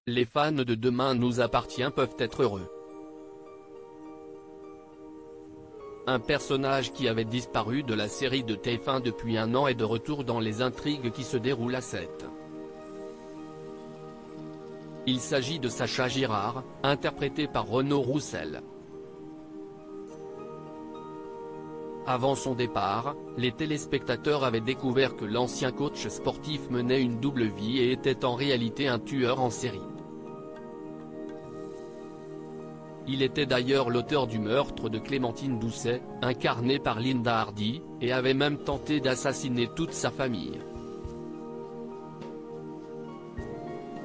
Les fans de Demain nous appartient peuvent être heureux. Un personnage qui avait disparu de la série de TF1 depuis un an est de retour dans les intrigues qui se déroulent à 7. Il s'agit de Sacha Girard, interprété par Renaud Roussel. Avant son départ, les téléspectateurs avaient découvert que l'ancien coach sportif menait une double vie et était en réalité un tueur en série. Il était d'ailleurs l'auteur du meurtre de Clémentine Doucet, incarné par Linda Hardy, et avait même tenté d'assassiner toute sa famille.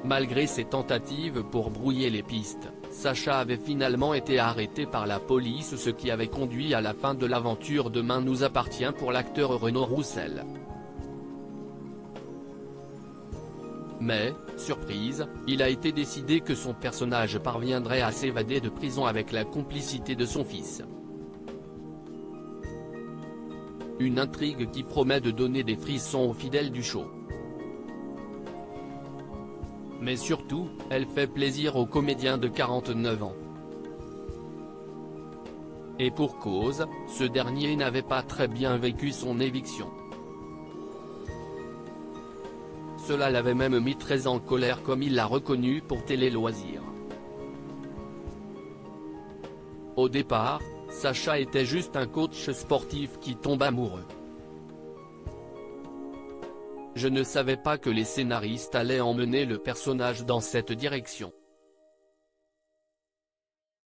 Malgré ses tentatives pour brouiller les pistes, Sacha avait finalement été arrêté par la police, ce qui avait conduit à la fin de l'aventure Demain nous appartient pour l'acteur Renaud Roussel. Mais, surprise, il a été décidé que son personnage parviendrait à s'évader de prison avec la complicité de son fils. Une intrigue qui promet de donner des frissons aux fidèles du show. Mais surtout, elle fait plaisir au comédien de 49 ans. Et pour cause, ce dernier n'avait pas très bien vécu son éviction. Cela l'avait même mis très en colère, comme il l'a reconnu pour Télé Loisirs. Au départ, Sacha était juste un coach sportif qui tombe amoureux. Je ne savais pas que les scénaristes allaient emmener le personnage dans cette direction.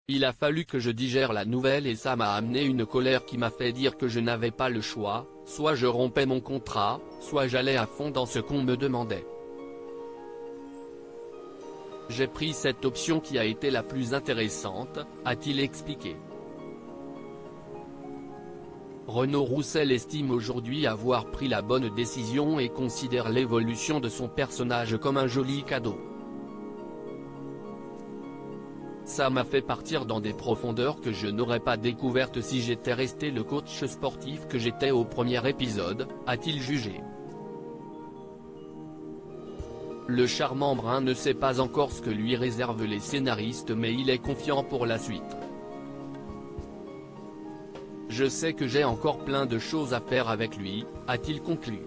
Il a fallu que je digère la nouvelle et ça m'a amené une colère qui m'a fait dire que je n'avais pas le choix, soit je rompais mon contrat, soit j'allais à fond dans ce qu'on me demandait. J'ai pris cette option qui a été la plus intéressante, a-t-il expliqué. Renaud Roussel estime aujourd'hui avoir pris la bonne décision et considère l'évolution de son personnage comme un joli cadeau. Ça m'a fait partir dans des profondeurs que je n'aurais pas découvertes si j'étais resté le coach sportif que j'étais au premier épisode, a-t-il jugé. Le charmant brun ne sait pas encore ce que lui réservent les scénaristes, mais il est confiant pour la suite. Je sais que j'ai encore plein de choses à faire avec lui, a-t-il conclu.